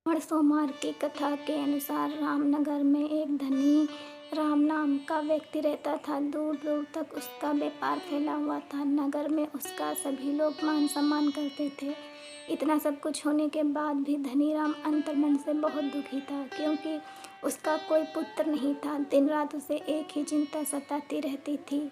और सोमवार की कथा के अनुसार रामनगर में एक धनी राम नाम का व्यक्ति रहता था। दूर दूर तक उसका व्यापार फैला हुआ था। नगर में उसका सभी लोग मान सम्मान करते थे। इतना सब कुछ होने के बाद भी धनी राम अंतर्मन से बहुत दुखी था, क्योंकि उसका कोई पुत्र नहीं था। दिन रात उसे एक ही चिंता सताती रहती थी,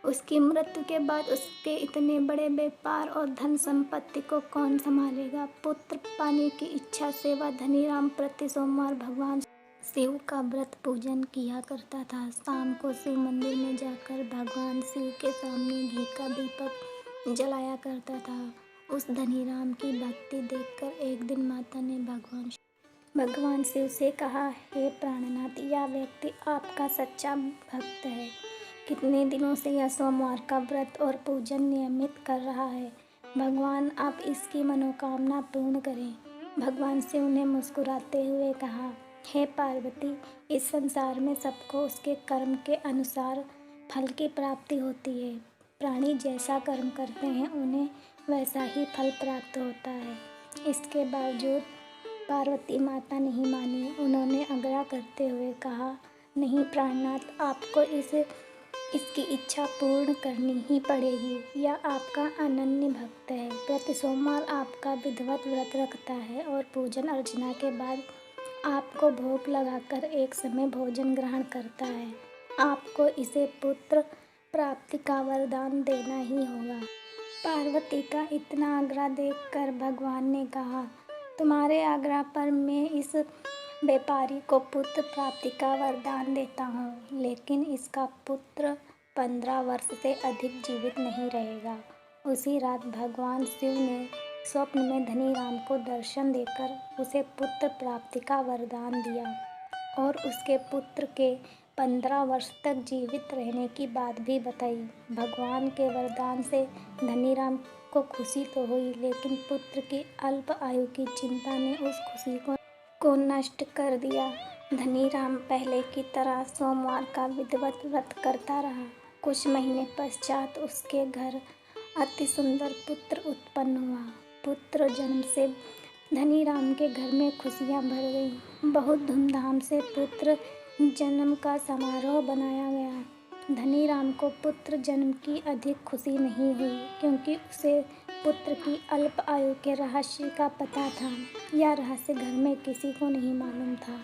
उसकी मृत्यु के बाद उसके इतने बड़े व्यापार और धन संपत्ति को कौन संभालेगा। पुत्र पाने की इच्छा से वह धनी राम प्रति सोमवार भगवान शिव का व्रत पूजन किया करता था। शाम को शिव मंदिर में जाकर भगवान शिव के सामने घी का दीपक जलाया करता था। उस धनी राम की भक्ति देखकर एक दिन माता ने भगवान शिव से कहा, हे प्राणनाथ, यह व्यक्ति आपका सच्चा भक्त है। कितने दिनों से यह सोमवार का व्रत और पूजन नियमित कर रहा है। भगवान आप इसकी मनोकामना पूर्ण करें। भगवान शिव ने मुस्कुराते हुए कहा, हे पार्वती, इस संसार में सबको उसके कर्म के अनुसार फल की प्राप्ति होती है। प्राणी जैसा कर्म करते हैं उन्हें वैसा ही फल प्राप्त होता है। इसके बावजूद पार्वती माता नहीं मानी। उन्होंने आग्रह करते हुए कहा, नहीं प्राणनाथ, आपको इसकी इच्छा पूर्ण करनी ही पड़ेगी। यह आपका अनन्य भक्त है। प्रति सोमवार आपका विधिवत व्रत रखता है और पूजन अर्चना के बाद आपको भोग लगाकर एक समय भोजन ग्रहण करता है। आपको इसे पुत्र प्राप्ति का वरदान देना ही होगा। पार्वती का इतना आग्रह देखकर भगवान ने कहा, तुम्हारे आग्रह पर मैं इस व्यापारी को पुत्र प्राप्ति का वरदान देता हूँ, लेकिन इसका पुत्र 15 वर्ष से अधिक जीवित नहीं रहेगा। उसी रात भगवान शिव ने स्वप्न में धनी राम को दर्शन देकर उसे पुत्र प्राप्ति का वरदान दिया और उसके पुत्र के 15 वर्ष तक जीवित रहने की बात भी बताई। भगवान के वरदान से धनी राम को खुशी तो हुई, लेकिन पुत्र की अल्प आयु की चिंता ने उस खुशी को नष्ट कर दिया। धनी राम पहले की तरह सोमवार का विधिवत व्रत करता रहा। कुछ महीने पश्चात उसके घर अति सुंदर पुत्र उत्पन्न हुआ। पुत्र जन्म से धनी राम के घर में खुशियां भर गईं। बहुत धूमधाम से पुत्र जन्म का समारोह बनाया गया। धनी राम को पुत्र जन्म की अधिक खुशी नहीं हुई, क्योंकि उसे पुत्र की अल्प आयु के रहस्य का पता था। यह रहस्य घर में किसी को नहीं मालूम था।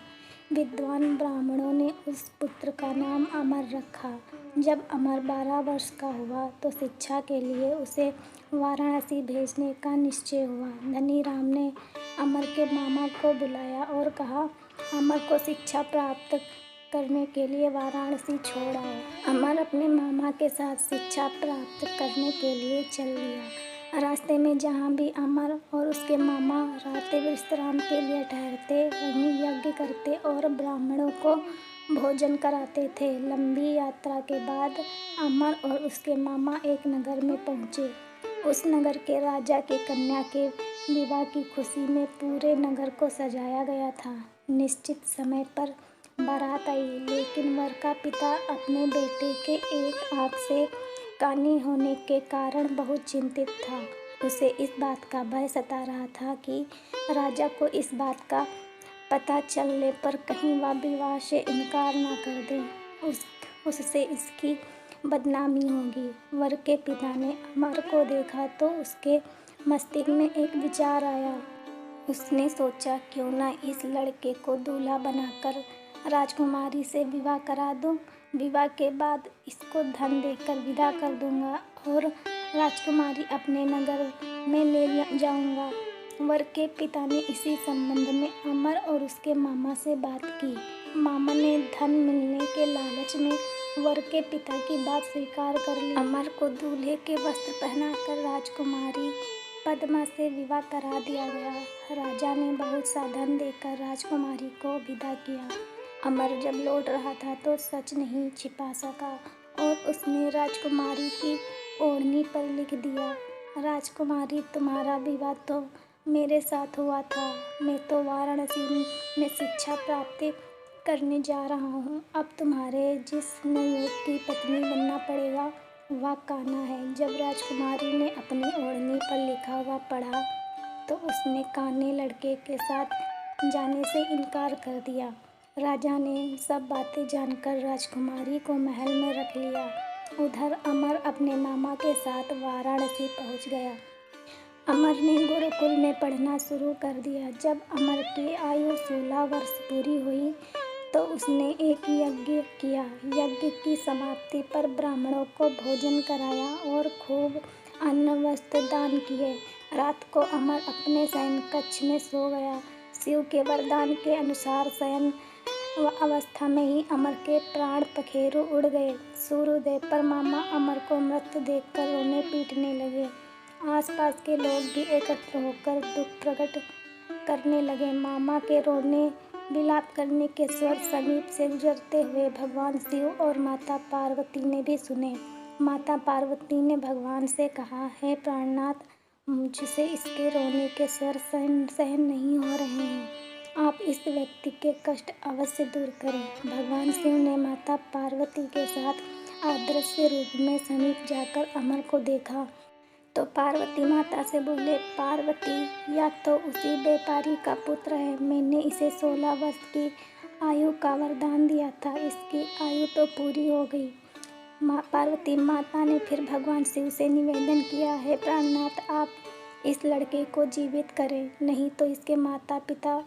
विद्वान ब्राह्मणों ने उस पुत्र का नाम अमर रखा। जब अमर 12 वर्ष का हुआ तो शिक्षा के लिए उसे वाराणसी भेजने का निश्चय हुआ। धनी राम ने अमर के मामा को बुलाया और कहा, अमर को शिक्षा प्राप्त करने के लिए वाराणसी छोड़ आओ। अमर अपने मामा के साथ शिक्षा प्राप्त करने के लिए चल दिया। रास्ते में जहाँ भी अमर और उसके मामा रातें विश्राम के लिए ठहरते, वहीं यज्ञ करते और ब्राह्मणों को भोजन कराते थे। लंबी यात्रा के बाद अमर और उसके मामा एक नगर में पहुँचे। उस नगर के राजा की कन्या के विवाह की खुशी में पूरे नगर को सजाया गया था। निश्चित समय पर बारात आई, लेकिन वर का पिता अपने बेटे के एक आँख से कानी होने के कारण बहुत चिंतित था। उसे इस बात का भय सता रहा था कि राजा को इस बात का पता चलने पर कहीं वह विवाह से इनकार न कर दे। उससे इसकी बदनामी होगी। वर के पिता ने अमर को देखा तो उसके मस्तिष्क में एक विचार आया। उसने सोचा, क्यों ना इस लड़के को दूल्हा बनाकर राजकुमारी से विवाह करा दूं। विवाह के बाद इसको धन देकर विदा कर दूंगा और राजकुमारी अपने नगर में ले जाऊंगा। वर के पिता ने इसी संबंध में अमर और उसके मामा से बात की। मामा ने धन मिलने के लालच में वर के पिता की बात स्वीकार कर ली। अमर को दूल्हे के वस्त्र पहनाकर राजकुमारी पद्मा से विवाह करा दिया गया। राजा ने बहुत सा धन देकर राजकुमारी को विदा किया। अमर जब लौट रहा था तो सच नहीं छिपा सका और उसने राजकुमारी की ओढ़नी पर लिख दिया, राजकुमारी, तुम्हारा विवाह तो मेरे साथ हुआ था। मैं तो वाराणसी में शिक्षा प्राप्त करने जा रहा हूँ। अब तुम्हारे जिस नवयुवक की पत्नी बनना पड़ेगा वह कान्हा है। जब राजकुमारी ने अपनी ओढ़नी पर लिखा हुआ पढ़ा तो उसने काने लड़के के साथ जाने से इनकार कर दिया। राजा ने सब बातें जानकर राजकुमारी को महल में रख लिया। उधर अमर अपने मामा के साथ वाराणसी पहुंच गया। अमर ने गुरुकुल में पढ़ना शुरू कर दिया। जब अमर की आयु 16 वर्ष पूरी हुई तो उसने एक यज्ञ किया। यज्ञ की समाप्ति पर ब्राह्मणों को भोजन कराया और खूब अन्न वस्त्र दान किए। रात को अमर अपने शयन कक्ष में सो गया। शिव के वरदान के अनुसार शयन अवस्था में ही अमर के प्राण पखेरु उड़ गए। सूर्योदय पर मामा अमर को मृत देखकर रोने पीटने लगे। आसपास के लोग भी एकत्र होकर दुख प्रकट करने लगे। मामा के रोने विलाप करने के स्वर समीप से गुजरते हुए भगवान शिव और माता पार्वती ने भी सुने। माता पार्वती ने भगवान से कहा, हे प्राणनाथ, मुझसे इसके रोने के स्वर सहन नहीं हो रहे हैं। आप इस व्यक्ति के कष्ट अवश्य दूर करें। भगवान शिव ने माता पार्वती के साथ अदृश्य रूप में समीप जाकर अमर को देखा तो पार्वती माता से बोले, पार्वती, या तो उसी व्यापारी का पुत्र है। मैंने इसे 16 वर्ष की आयु का वरदान दिया था। इसकी आयु तो पूरी हो गई। पार्वती माता ने फिर भगवान शिव से निवेदन किया, हे प्राणनाथ, आप इस लड़के को जीवित करें, नहीं तो इसके माता पिता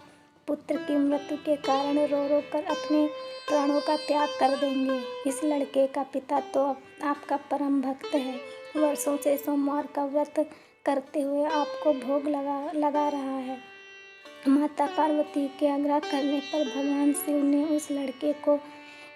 पुत्र की मृत्यु के कारण रो रो कर अपने प्राणों का त्याग कर देंगे। इस लड़के का पिता तो आपका परम भक्त है। वर्षों से सोमवार का व्रत करते हुए आपको भोग लगा रहा है। माता पार्वती के आग्रह करने पर भगवान शिव ने उस लड़के को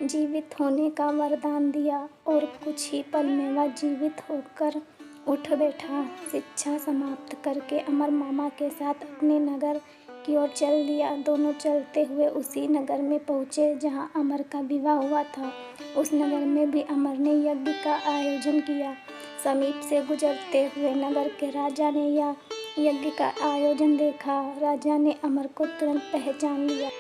जीवित होने का वरदान दिया और कुछ ही पल में वह जीवित होकर उठ बैठा। शिक्षा समाप्त करके अमर मामा के साथ अपने नगर की ओर चल दिया। दोनों चलते हुए उसी नगर में पहुँचे जहाँ अमर का विवाह हुआ था। उस नगर में भी अमर ने यज्ञ का आयोजन किया। समीप से गुजरते हुए नगर के राजा ने यह यज्ञ का आयोजन देखा। राजा ने अमर को तुरंत पहचान लिया।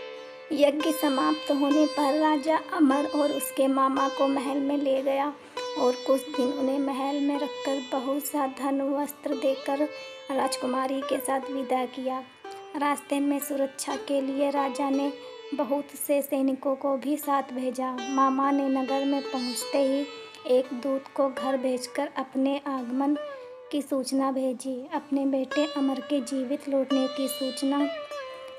यज्ञ समाप्त होने पर राजा अमर और उसके मामा को महल में ले गया और कुछ दिन उन्हें महल में रखकर बहुत सा धन वस्त्र देकर राजकुमारी के साथ विदा किया। रास्ते में सुरक्षा के लिए राजा ने बहुत से सैनिकों को भी साथ भेजा। मामा ने नगर में पहुंचते ही एक दूत को घर भेजकर अपने आगमन की सूचना भेजी। अपने बेटे अमर के जीवित लौटने की सूचना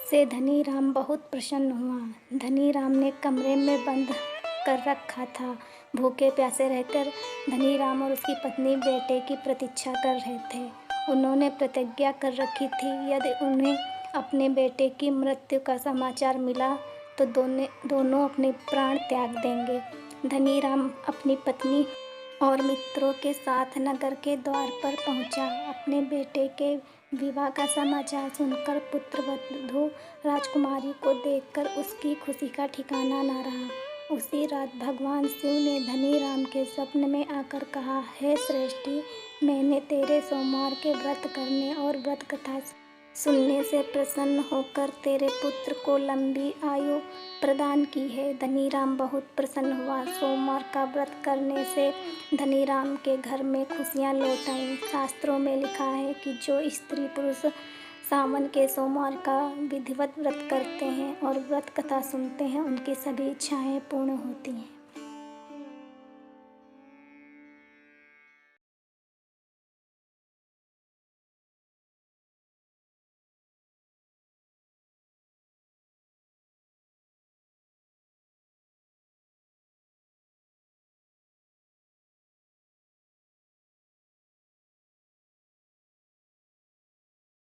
से धनी राम बहुत प्रसन्न हुआ। धनी राम ने कमरे में बंद कर रखा था। भूखे प्यासे रहकर धनी राम और उसकी पत्नी बेटे की प्रतीक्षा कर रहे थे। उन्होंने प्रतिज्ञा कर रखी थी, यदि उन्हें अपने बेटे की मृत्यु का समाचार मिला तो दोनों अपने प्राण त्याग देंगे। धनी राम अपनी पत्नी और मित्रों के साथ नगर के द्वार पर पहुंचा। अपने बेटे के विवाह का समाचार सुनकर पुत्रवधू राजकुमारी को देखकर उसकी खुशी का ठिकाना न रहा। उसी रात भगवान शिव ने धनी राम के स्वप्न में आकर कहा, हे श्रेष्ठी, मैंने तेरे सोमवार के व्रत करने और व्रत कथा सुनने से प्रसन्न होकर तेरे पुत्र को लंबी आयु प्रदान की है। धनी राम बहुत प्रसन्न हुआ। सोमवार का व्रत करने से धनी राम के घर में खुशियाँ लौट आईं। शास्त्रों में लिखा है कि जो स्त्री पुरुष सावन के सोमवार का विधिवत व्रत करते हैं और व्रत कथा सुनते हैं, उनकी सभी इच्छाएं पूर्ण होती हैं।